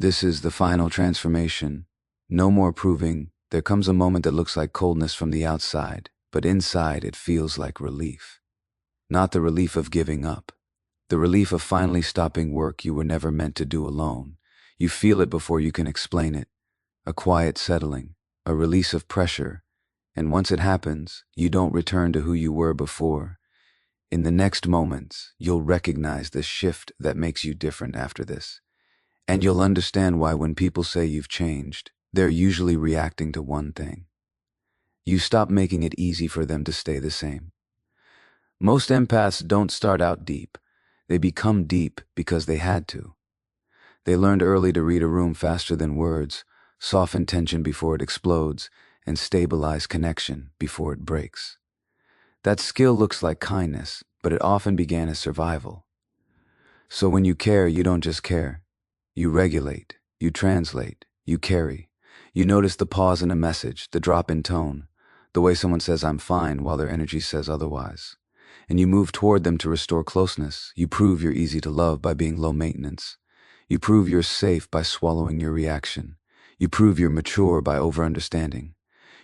This is the final transformation. No more proving. There comes a moment that looks like coldness from the outside, but inside it feels like relief. Not the relief of giving up. The relief of finally stopping work you were never meant to do alone. You feel it before you can explain it. A quiet settling, a release of pressure, and once it happens, you don't return to who you were before. In the next moments, you'll recognize the shift that makes you different after this. And you'll understand why when people say you've changed, they're usually reacting to one thing. You stop making it easy for them to stay the same. Most empaths don't start out deep. They become deep because they had to. They learned early to read a room faster than words, soften tension before it explodes, and stabilize connection before it breaks. That skill looks like kindness, but it often began as survival. So when you care, you don't just care. You regulate, you translate, you carry. You notice the pause in a message, the drop in tone, the way someone says I'm fine while their energy says otherwise. And you move toward them to restore closeness. You prove you're easy to love by being low maintenance. You prove you're safe by swallowing your reaction. You prove you're mature by over-understanding.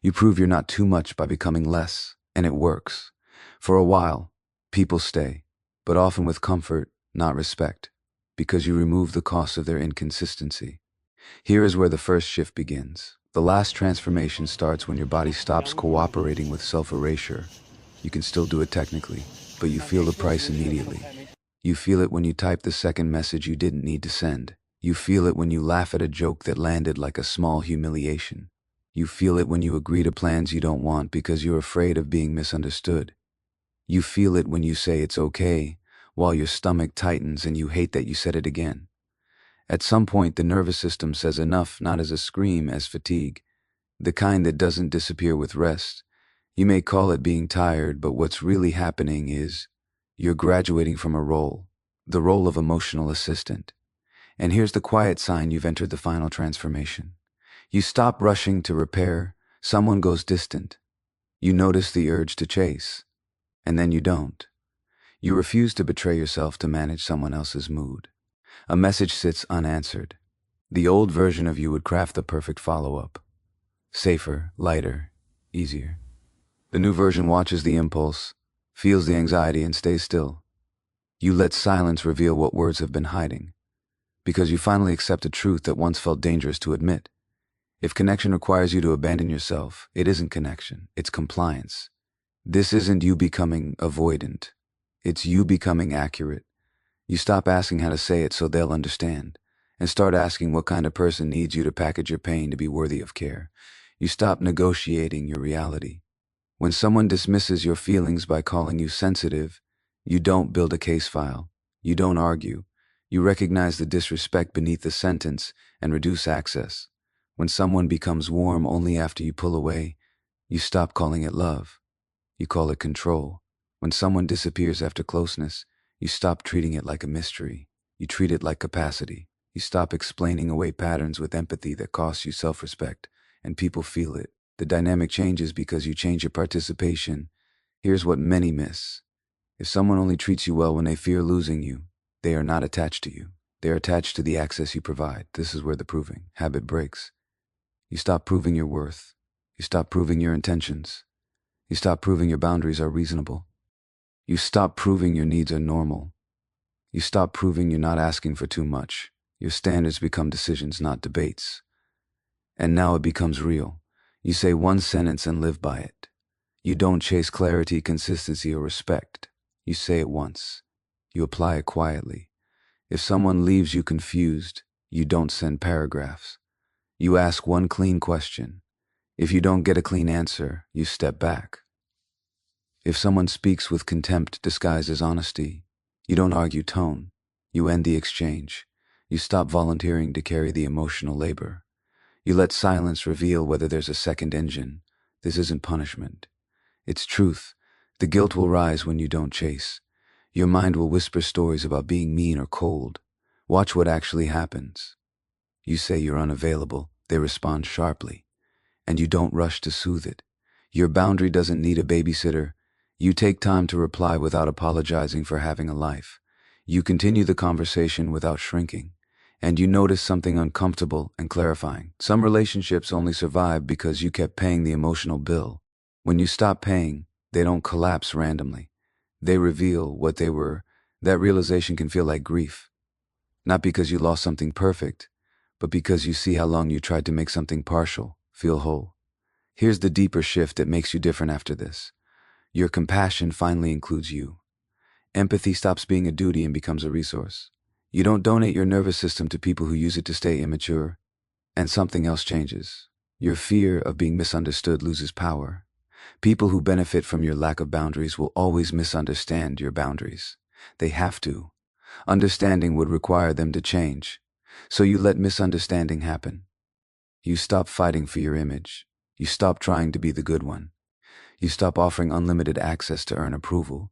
You prove you're not too much by becoming less, and it works. For a while, people stay, but often with comfort, not respect, because you remove the cost of their inconsistency. Here is where the first shift begins. The last transformation starts when your body stops cooperating with self-erasure. You can still do it technically, but you feel the price immediately. You feel it when you type the second message you didn't need to send. You feel it when you laugh at a joke that landed like a small humiliation. You feel it when you agree to plans you don't want because you're afraid of being misunderstood. You feel it when you say it's okay, while your stomach tightens and you hate that you said it again. At some point, the nervous system says enough, not as a scream, as fatigue, the kind that doesn't disappear with rest. You may call it being tired, but what's really happening is you're graduating from a role, the role of emotional assistant. And here's the quiet sign you've entered the final transformation. You stop rushing to repair, someone goes distant. You notice the urge to chase, and then you don't. You refuse to betray yourself to manage someone else's mood. A message sits unanswered. The old version of you would craft the perfect follow-up. Safer, lighter, easier. The new version watches the impulse, feels the anxiety, and stays still. You let silence reveal what words have been hiding, because you finally accept a truth that once felt dangerous to admit. If connection requires you to abandon yourself, it isn't connection, it's compliance. This isn't you becoming avoidant. It's you becoming accurate. You stop asking how to say it so they'll understand, and start asking what kind of person needs you to package your pain to be worthy of care. You stop negotiating your reality. When someone dismisses your feelings by calling you sensitive, you don't build a case file. You don't argue. You recognize the disrespect beneath the sentence and reduce access. When someone becomes warm only after you pull away, you stop calling it love. You call it control. When someone disappears after closeness, you stop treating it like a mystery. You treat it like capacity. You stop explaining away patterns with empathy that costs you self-respect, and people feel it. The dynamic changes because you change your participation. Here's what many miss. If someone only treats you well when they fear losing you, they are not attached to you. They are attached to the access you provide. This is where the proving habit breaks. You stop proving your worth. You stop proving your intentions. You stop proving your boundaries are reasonable. You stop proving your needs are normal. You stop proving you're not asking for too much. Your standards become decisions, not debates. And now it becomes real. You say one sentence and live by it. You don't chase clarity, consistency, or respect. You say it once. You apply it quietly. If someone leaves you confused, you don't send paragraphs. You ask one clean question. If you don't get a clean answer, you step back. If someone speaks with contempt disguised as honesty, you don't argue tone. You end the exchange. You stop volunteering to carry the emotional labor. You let silence reveal whether there's a second engine. This isn't punishment. It's truth. The guilt will rise when you don't chase. Your mind will whisper stories about being mean or cold. Watch what actually happens. You say you're unavailable. They respond sharply. And you don't rush to soothe it. Your boundary doesn't need a babysitter. You take time to reply without apologizing for having a life. You continue the conversation without shrinking. And you notice something uncomfortable and clarifying. Some relationships only survive because you kept paying the emotional bill. When you stop paying, they don't collapse randomly. They reveal what they were. That realization can feel like grief. Not because you lost something perfect, but because you see how long you tried to make something partial feel whole. Here's the deeper shift that makes you different after this. Your compassion finally includes you. Empathy stops being a duty and becomes a resource. You don't donate your nervous system to people who use it to stay immature, and something else changes. Your fear of being misunderstood loses power. People who benefit from your lack of boundaries will always misunderstand your boundaries. They have to. Understanding would require them to change. So you let misunderstanding happen. You stop fighting for your image. You stop trying to be the good one. You stop offering unlimited access to earn approval.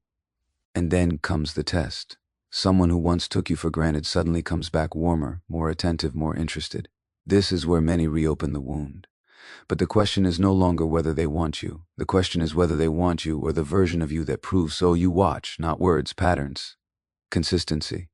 And then comes the test. Someone who once took you for granted suddenly comes back warmer, more attentive, more interested. This is where many reopen the wound. But the question is no longer whether they want you. The question is whether they want you or the version of you that proves so. You watch, not words, patterns. Consistency.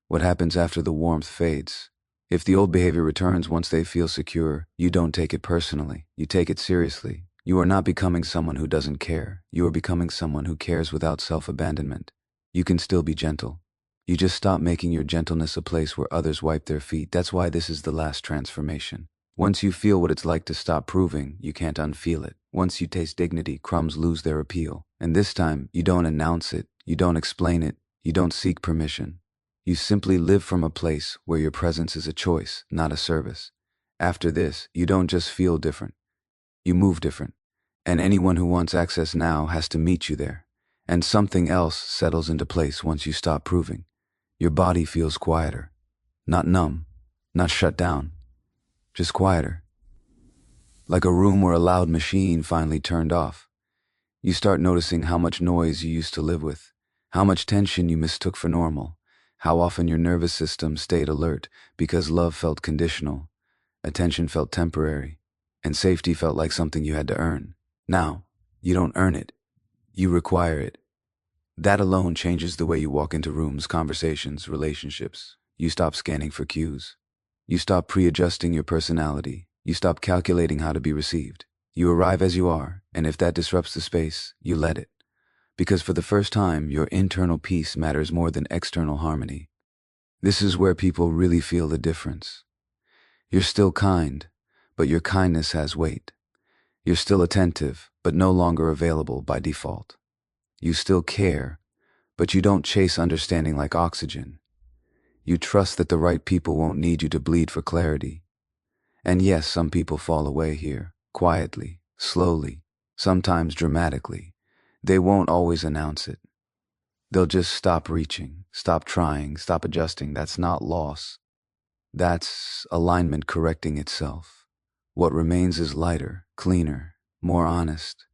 What happens after the warmth fades? If the old behavior returns once they feel secure, you don't take it personally. You take it seriously. You are not becoming someone who doesn't care. You are becoming someone who cares without self-abandonment. You can still be gentle. You just stop making your gentleness a place where others wipe their feet. That's why this is the last transformation. Once you feel what it's like to stop proving, you can't unfeel it. Once you taste dignity, crumbs lose their appeal. And this time, you don't announce it. You don't explain it. You don't seek permission. You simply live from a place where your presence is a choice, not a service. After this, you don't just feel different. You move different. And anyone who wants access now has to meet you there. And something else settles into place once you stop proving. Your body feels quieter. Not numb. Not shut down. Just quieter. Like a room where a loud machine finally turned off. You start noticing how much noise you used to live with. How much tension you mistook for normal. How often your nervous system stayed alert because love felt conditional, attention felt temporary, and safety felt like something you had to earn. Now, you don't earn it. You require it. That alone changes the way you walk into rooms, conversations, relationships. You stop scanning for cues. You stop pre-adjusting your personality. You stop calculating how to be received. You arrive as you are, and if that disrupts the space, you let it. Because for the first time, your internal peace matters more than external harmony. This is where people really feel the difference. You're still kind, but your kindness has weight. You're still attentive, but no longer available by default. You still care, but you don't chase understanding like oxygen. You trust that the right people won't need you to bleed for clarity. And yes, some people fall away here, quietly, slowly, sometimes dramatically. They won't always announce it. They'll just stop reaching, stop trying, stop adjusting. That's not loss. That's alignment correcting itself. What remains is lighter, cleaner, more honest.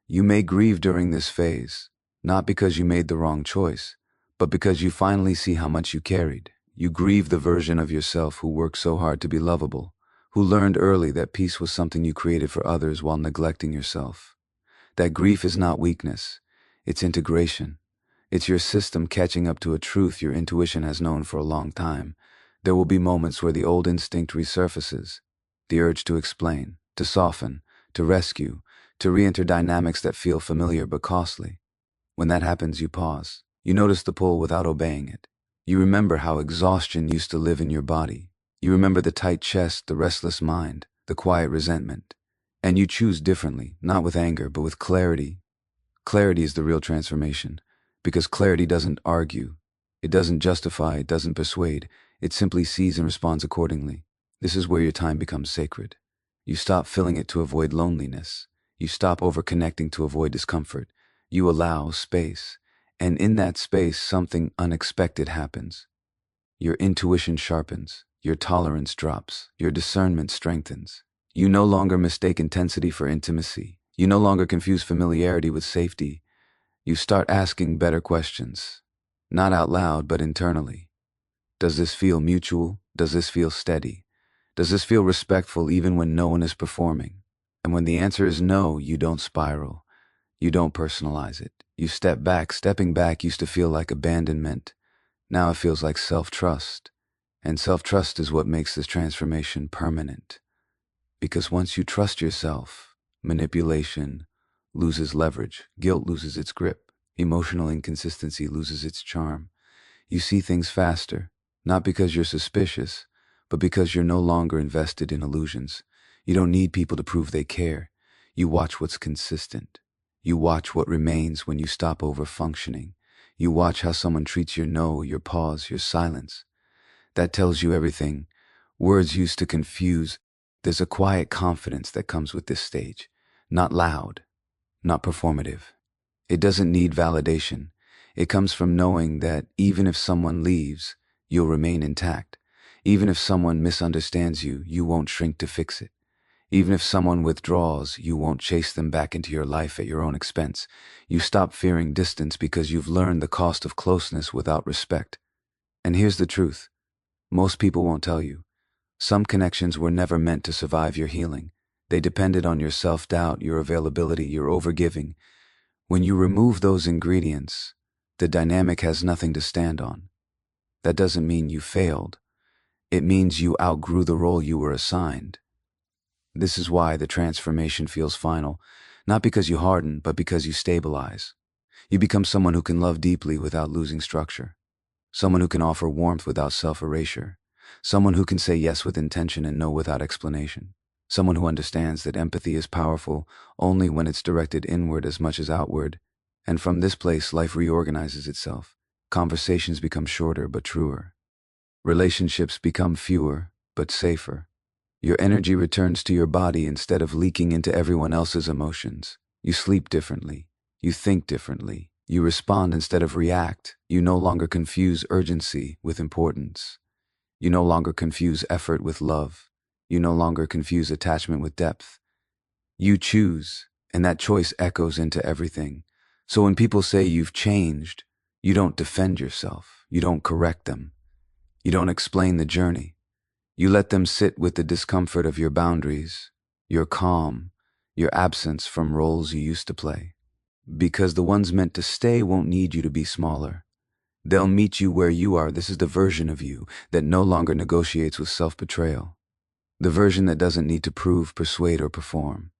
You may grieve during this phase, not because you made the wrong choice, but because you finally see how much you carried. You grieve the version of yourself who worked so hard to be lovable, who learned early that peace was something you created for others while neglecting yourself. That grief is not weakness, it's integration. It's your system catching up to a truth your intuition has known for a long time. There will be moments where the old instinct resurfaces, the urge to explain, to soften, to rescue, to re-enter dynamics that feel familiar but costly. When that happens, you pause. You notice the pull without obeying it. You remember how exhaustion used to live in your body. You remember the tight chest, the restless mind, the quiet resentment. And you choose differently, not with anger, but with clarity. Clarity is the real transformation, because clarity doesn't argue. It doesn't justify, it doesn't persuade. It simply sees and responds accordingly. This is where your time becomes sacred. You stop filling it to avoid loneliness. You stop overconnecting to avoid discomfort. You allow space. And in that space, something unexpected happens. Your intuition sharpens. Your tolerance drops. Your discernment strengthens. You no longer mistake intensity for intimacy. You no longer confuse familiarity with safety. You start asking better questions. Not out loud, but internally. Does this feel mutual? Does this feel steady? Does this feel respectful even when no one is performing? And when the answer is no, you don't spiral. You don't personalize it. You step back. Stepping back used to feel like abandonment. Now it feels like self-trust. And self-trust is what makes this transformation permanent. Because once you trust yourself, manipulation loses leverage, guilt loses its grip, emotional inconsistency loses its charm. You see things faster, not because you're suspicious, but because you're no longer invested in illusions. You don't need people to prove they care. You watch what's consistent. You watch what remains when you stop over-functioning. You watch how someone treats your no, your pause, your silence. That tells you everything. Words used to confuse. There's a quiet confidence that comes with this stage. Not loud, not performative. It doesn't need validation. It comes from knowing that even if someone leaves, you'll remain intact. Even if someone misunderstands you, you won't shrink to fix it. Even if someone withdraws, you won't chase them back into your life at your own expense. You stop fearing distance because you've learned the cost of closeness without respect. And here's the truth. Most people won't tell you. Some connections were never meant to survive your healing. They depended on your self-doubt, your availability, your overgiving. When you remove those ingredients, the dynamic has nothing to stand on. That doesn't mean you failed. It means you outgrew the role you were assigned. This is why the transformation feels final, not because you harden, but because you stabilize. You become someone who can love deeply without losing structure. Someone who can offer warmth without self-erasure. Someone who can say yes with intention and no without explanation. Someone who understands that empathy is powerful only when it's directed inward as much as outward. And from this place, life reorganizes itself. Conversations become shorter but truer. Relationships become fewer but safer. Your energy returns to your body instead of leaking into everyone else's emotions. You sleep differently. You think differently. You respond instead of react. You no longer confuse urgency with importance. You no longer confuse effort with love. You no longer confuse attachment with depth. You choose, and that choice echoes into everything. So when people say you've changed, you don't defend yourself. You don't correct them. You don't explain the journey. You let them sit with the discomfort of your boundaries, your calm, your absence from roles you used to play. Because the ones meant to stay won't need you to be smaller. They'll meet you where you are. This is the version of you that no longer negotiates with self-betrayal. The version that doesn't need to prove, persuade, or perform.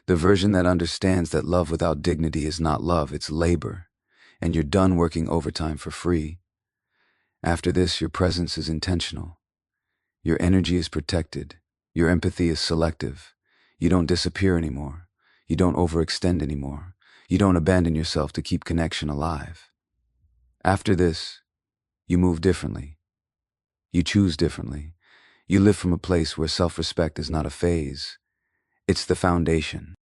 The version that understands that love without dignity is not love, it's labor. And you're done working overtime for free. After this, your presence is intentional. Your energy is protected. Your empathy is selective. You don't disappear anymore. You don't overextend anymore. You don't abandon yourself to keep connection alive. After this, you move differently. You choose differently. You live from a place where self-respect is not a phase. It's the foundation.